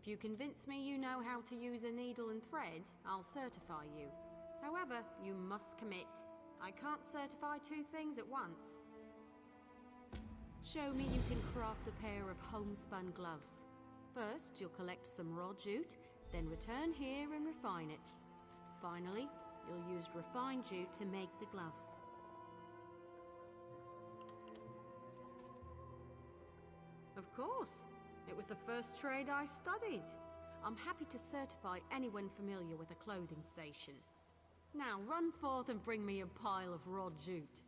If you convince me you know how to use a needle and thread, I'll certify you. However, you must commit. I can't certify two things at once. Show me you can craft a pair of homespun gloves. First, you'll collect some raw jute, then return here and refine it. Finally, you'll use refined jute to make the gloves. Of course. It was the first trade I studied. I'm happy to certify anyone familiar with a clothing station. Now run forth and bring me a pile of raw jute.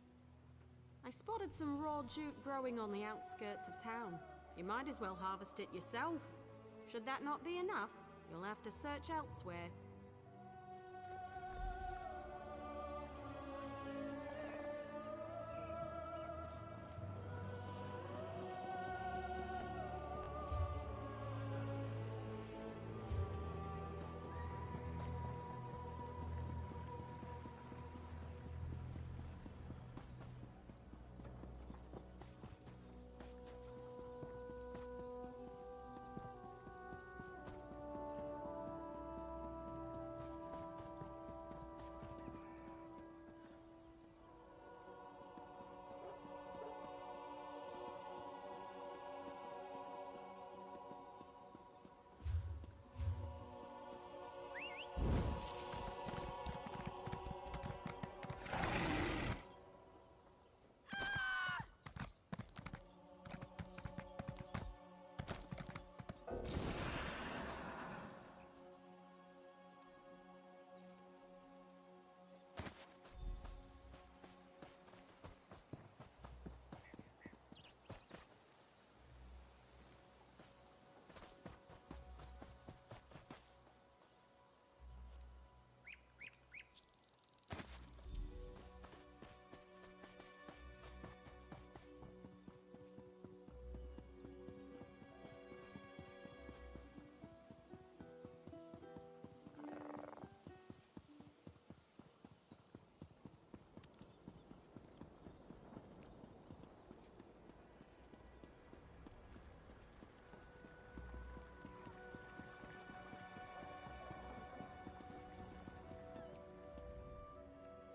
I spotted some raw jute growing on the outskirts of town. You might as well harvest it yourself. Should that not be enough, you'll have to search elsewhere.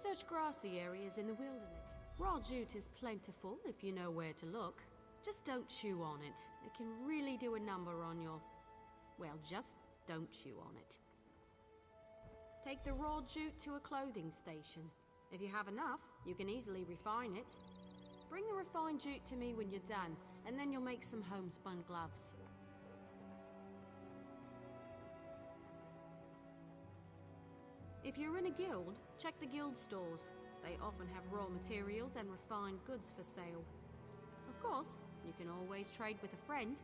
Search grassy areas in the wilderness. Raw jute is plentiful if you know where to look. Just don't chew on it. It can really do a number on your... Well, just don't chew on it. Take the raw jute to a clothing station. If you have enough, you can easily refine it. Bring the refined jute to me when you're done, and then you'll make some homespun gloves. If you're in a guild, check the guild stores. They often have raw materials and refined goods for sale. Of course, you can always trade with a friend.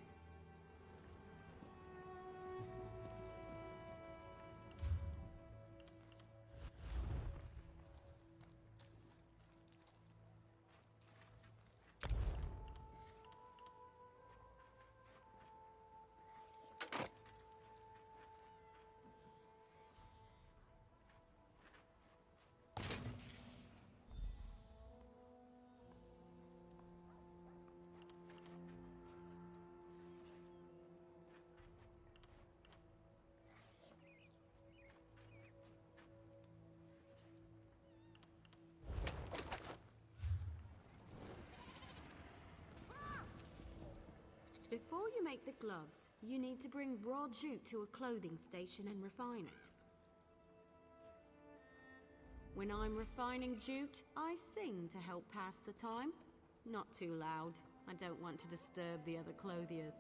Before you make the gloves, you need to bring raw jute to a clothing station and refine it. When I'm refining jute, I sing to help pass the time. Not too loud. I don't want to disturb the other clothiers.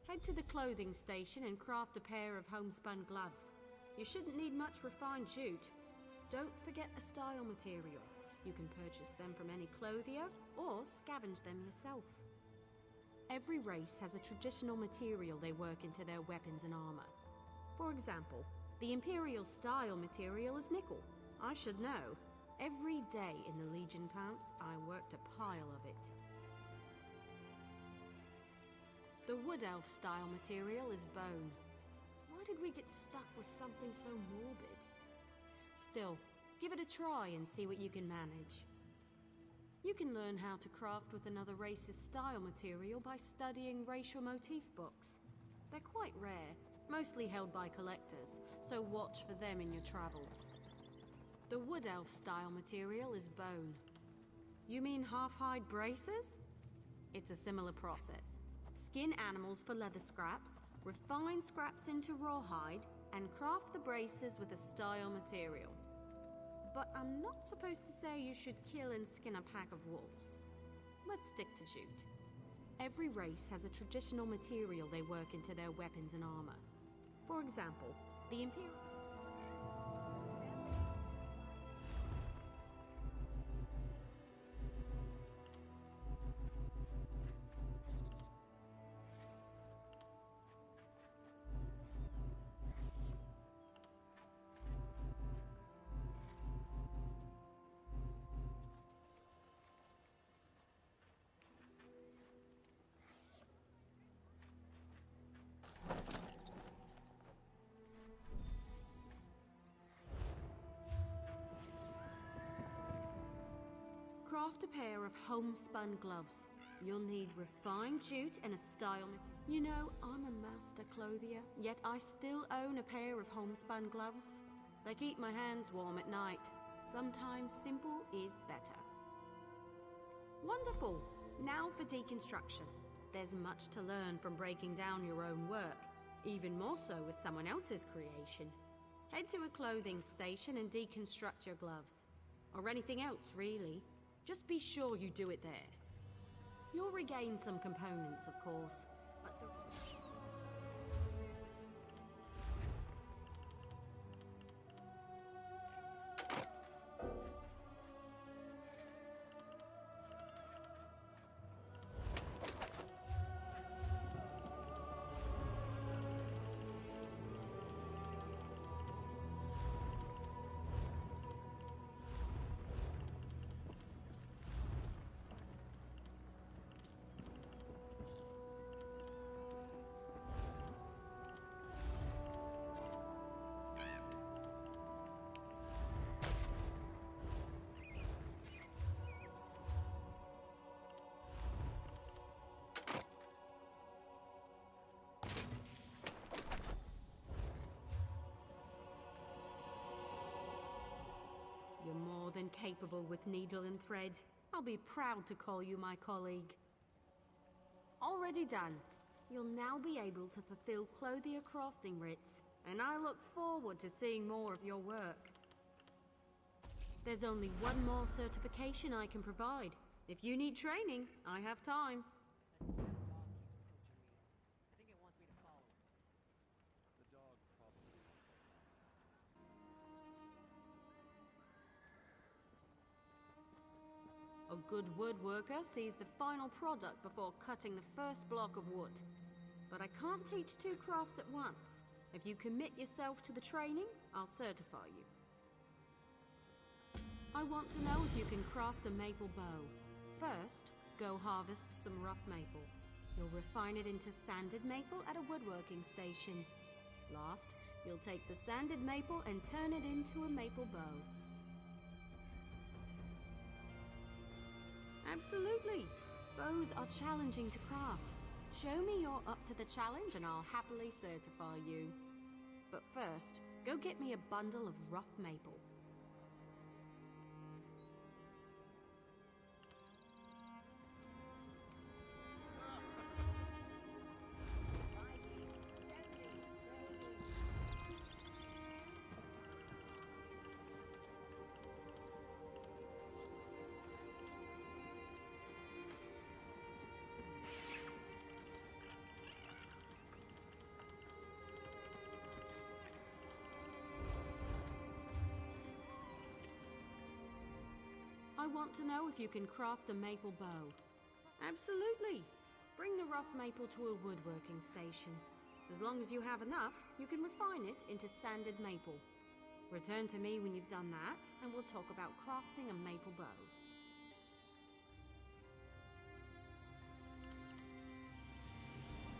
Head to the clothing station and craft a pair of homespun gloves. You shouldn't need much refined jute. Don't forget the style material. You can purchase them from any clothier or scavenge them yourself. Every race has a traditional material they work into their weapons and armor. For example, the Imperial style material is nickel. I should know. Every day in the Legion camps, I worked a pile of it. The Wood Elf style material is bone. Why did we get stuck with something so morbid? Still, give it a try and see what you can manage. You can learn how to craft with another race's style material by studying racial motif books. They're quite rare, mostly held by collectors, so watch for them in your travels. The Wood Elf style material is bone. You mean half-hide braces? It's a similar process. Skin animals for leather scraps, refine scraps into rawhide, and craft the braces with a style material. But I'm not supposed to say you should kill and skin a pack of wolves. Let's stick to jute. Every race has a traditional material they work into their weapons and armor. For example, the Imperial... Craft a pair of homespun gloves. You'll need refined jute and a style material. You know, I'm a master clothier, yet I still own a pair of homespun gloves. They keep my hands warm at night. Sometimes simple is better. Wonderful! Now for deconstruction. There's much to learn from breaking down your own work, even more so with someone else's creation. Head to a clothing station and deconstruct your gloves. Or anything else, really. Just be sure you do it there. You'll regain some components, of course, but the... You're more than capable with needle and thread. I'll be proud to call you my colleague. Already done. You'll now be able to fulfill clothier crafting writs, and I look forward to seeing more of your work. There's only one more certification I can provide. If you need training, I have time. A good woodworker sees the final product before cutting the first block of wood. But I can't teach two crafts at once. If you commit yourself to the training, I'll certify you. I want to know if you can craft a maple bow. First, go harvest some rough maple. You'll refine it into sanded maple at a woodworking station. Last, you'll take the sanded maple and turn it into a maple bow. Absolutely. Bows are challenging to craft. Show me you're up to the challenge and I'll happily certify you. But first, go get me a bundle of rough maple. I want to know if you can craft a maple bow. Absolutely. Bring the rough maple to a woodworking station. As long as you have enough, you can refine it into sanded maple. Return to me when you've done that, and we'll talk about crafting a maple bow.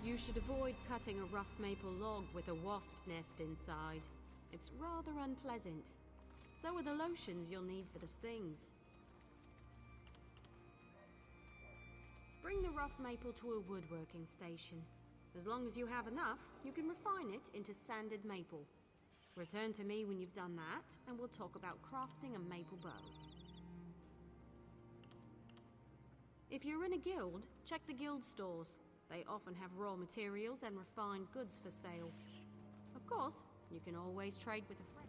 You should avoid cutting a rough maple log with a wasp nest inside. It's rather unpleasant. So are the lotions you'll need for the stings. Bring the rough maple to a woodworking station. As long as you have enough, you can refine it into sanded maple. Return to me when you've done that, and we'll talk about crafting a maple bow. If you're in a guild, check the guild stores. They often have raw materials and refined goods for sale. Of course, you can always trade with a friend.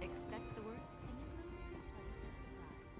Expect the worst and you will be pleasantly surprised.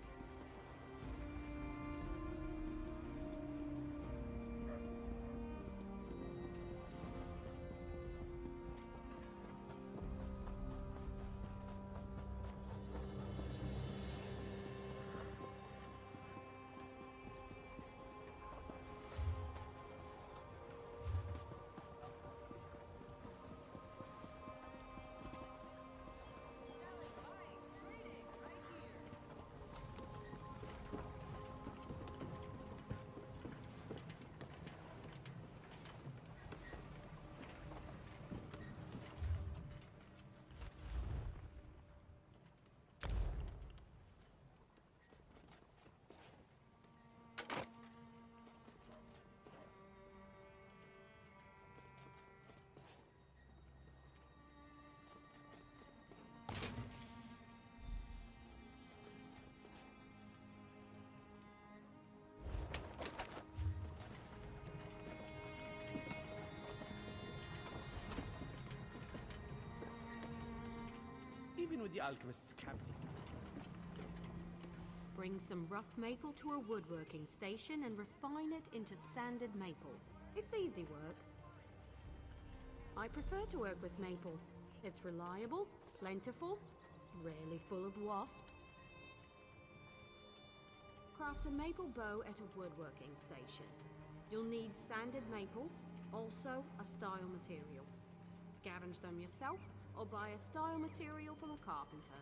Even with the alchemist's captain. Bring some rough maple to a woodworking station and refine it into sanded maple. It's easy work. I prefer to work with maple. It's reliable, plentiful, rarely full of wasps. Craft a maple bow at a woodworking station. You'll need sanded maple, also a style material. Scavenge them yourself, or buy a style material from a carpenter.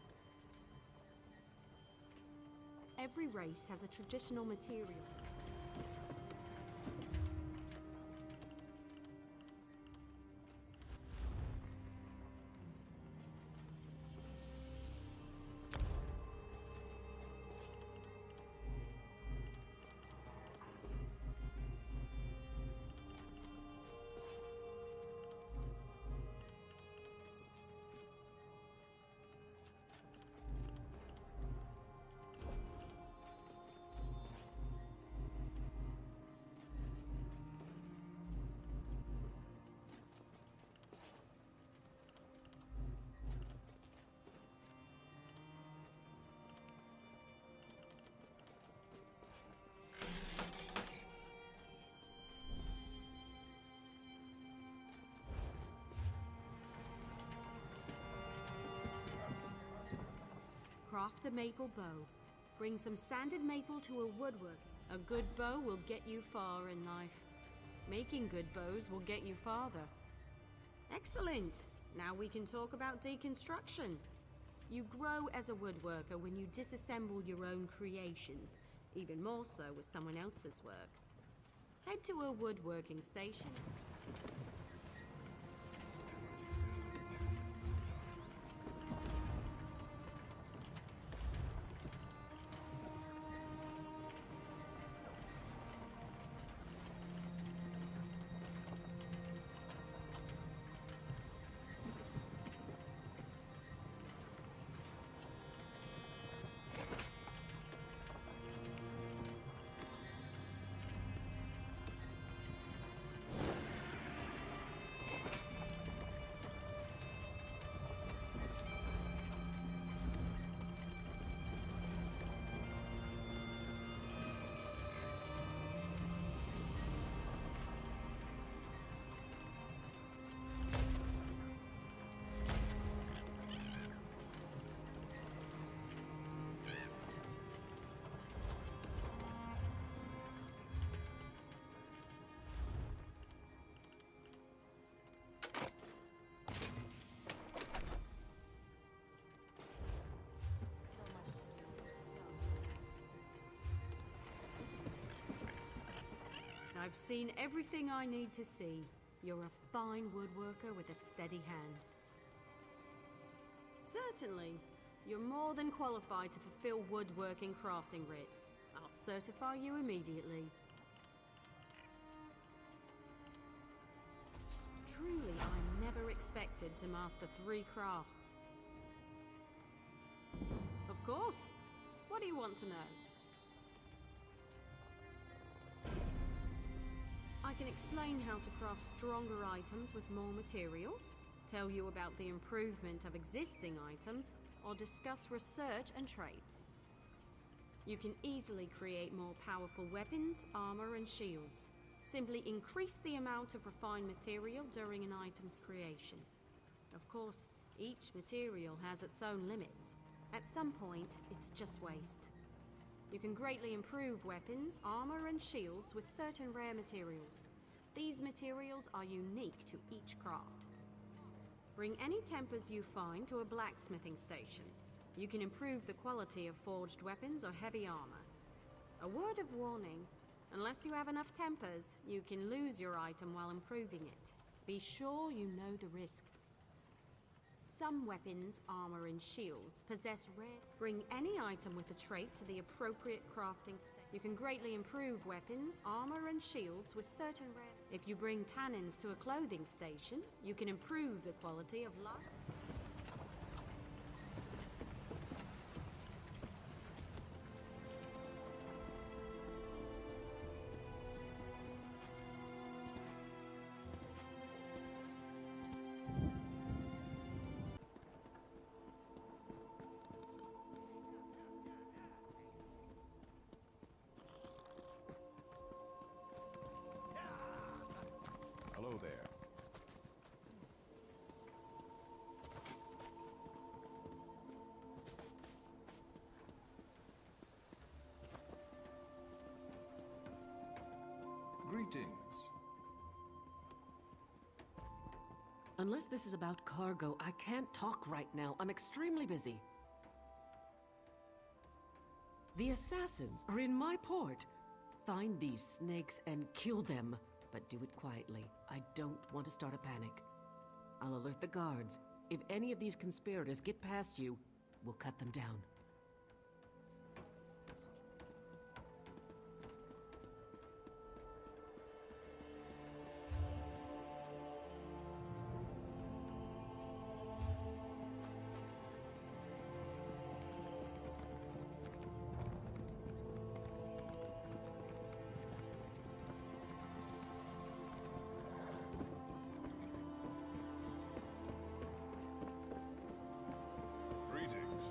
Every race has a traditional material. Craft a maple bow. Bring some sanded maple to a woodwork. A good bow will get you far in life. Making good bows will get you farther. Excellent! Now we can talk about deconstruction. You grow as a woodworker when you disassemble your own creations, even more so with someone else's work. Head to a woodworking station. I've seen everything I need to see. You're a fine woodworker with a steady hand. Certainly. You're more than qualified to fulfill woodworking crafting writs. I'll certify you immediately. Truly, I never expected to master 3 crafts. Of course. What do you want to know? I can explain how to craft stronger items with more materials, tell you about the improvement of existing items, or discuss research and traits. You can easily create more powerful weapons, armor, and shields. Simply increase the amount of refined material during an item's creation. Of course, each material has its own limits. At some point, it's just waste. You can greatly improve weapons, armor, and shields with certain rare materials. These materials are unique to each craft. Bring any tempers you find to a blacksmithing station. You can improve the quality of forged weapons or heavy armor. A word of warning, unless you have enough tempers, you can lose your item while improving it. Be sure you know the risks. Some weapons, armor, and shields possess rare... Bring any item with a trait to the appropriate crafting station. You can greatly improve weapons, armor, and shields with certain rare... If you bring tannins to a clothing station, you can improve the quality of life. Hello there. Greetings. Unless this is about cargo, I can't talk right now. I'm extremely busy. The assassins are in my port. Find these snakes and kill them, but do it quietly. I don't want to start a panic. I'll alert the guards. If any of these conspirators get past you, we'll cut them down. Greetings.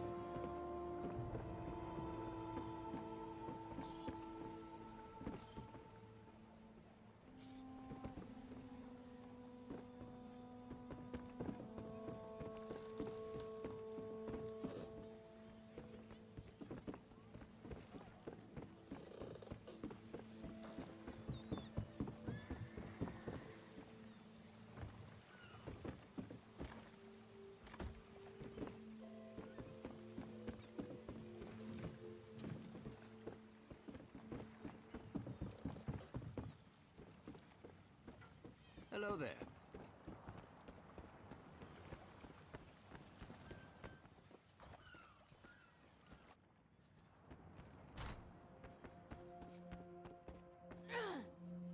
Hello there.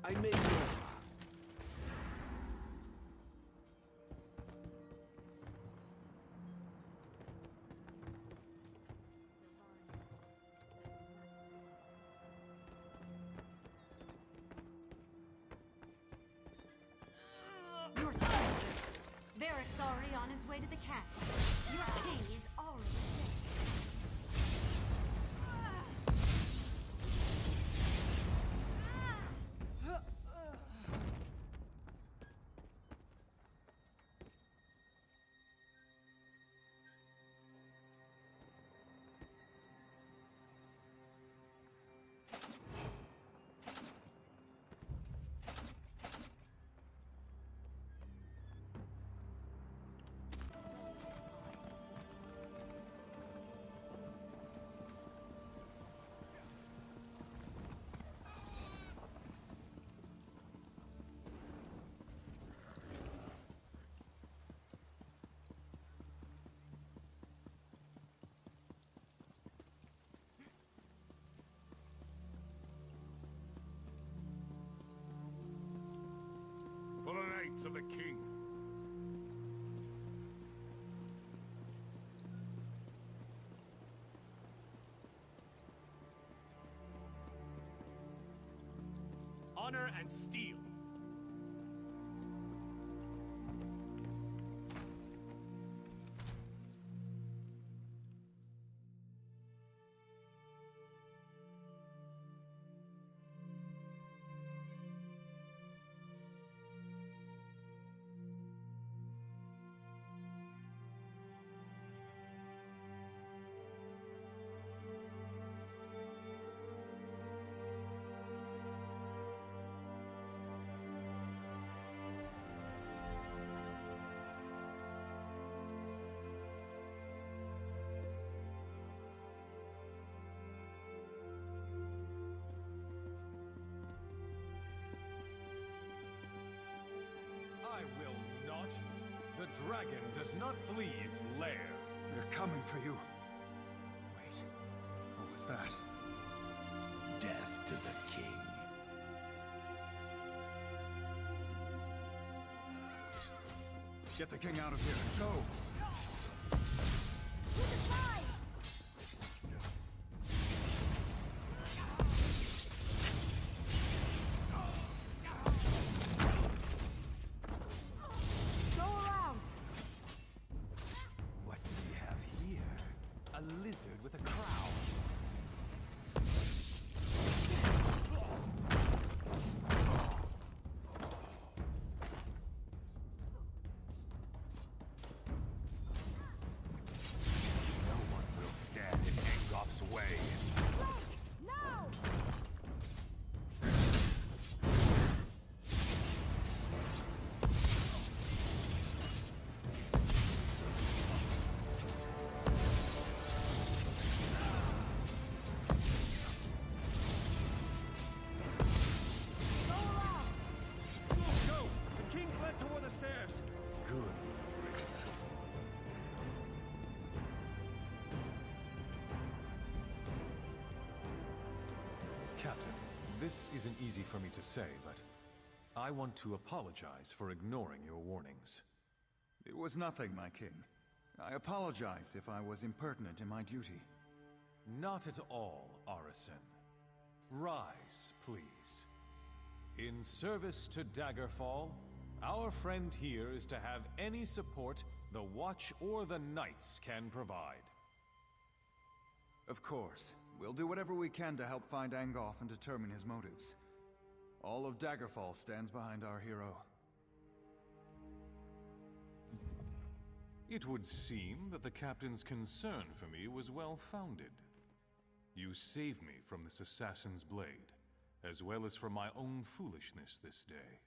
I made you. You're too late. Varric's already on his way to the castle. Your king is already dead. to the king. Honor and steel. I will not. The dragon does not flee its lair. They're coming for you. Wait, what was that? Death to the king. Get the king out of here. Go! What do we have here? A lizard with a crown. No one will stand in Angof's way. Go! The king fled toward the stairs. Good riddance. Captain, this isn't easy for me to say, but I want to apologize for ignoring your warnings. It was nothing, my king. I apologize if I was impertinent in my duty. Not at all, Arisen. Rise, please. In service to Daggerfall, our friend here is to have any support the Watch or the Knights can provide. Of course. We'll do whatever we can to help find Angoff and determine his motives. All of Daggerfall stands behind our hero. It would seem that the captain's concern for me was well-founded. You saved me from this assassin's blade, as well as from my own foolishness this day.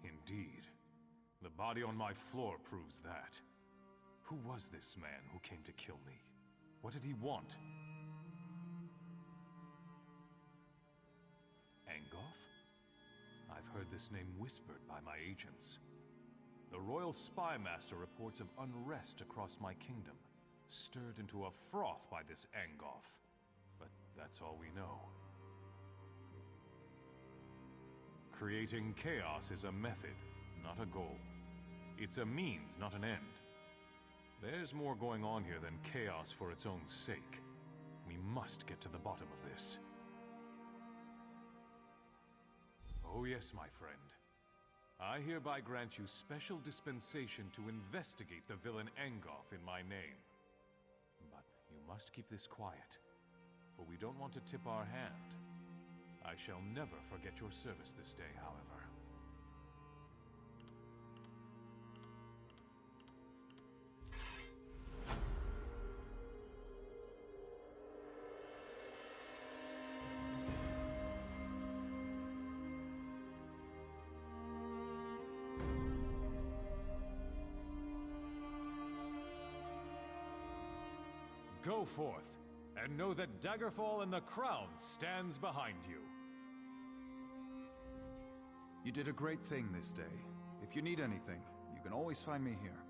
Indeed, the body on my floor proves that. Who was this man who came to kill me? What did he want? Angoff? I've heard this name whispered by my agents. The Royal Spy Master reports of unrest across my kingdom, stirred into a froth by this Angoff. But that's all we know. Creating chaos is a method, not a goal. It's a means, not an end. There's more going on here than chaos for its own sake. We must get to the bottom of this. Oh yes, my friend. I hereby grant you special dispensation to investigate the villain Angoff in my name. But you must keep this quiet, for we don't want to tip our hand. I shall never forget your service this day, however. Go forth, and know that Daggerfall and the Crown stands behind you. You did a great thing this day. If you need anything, you can always find me here.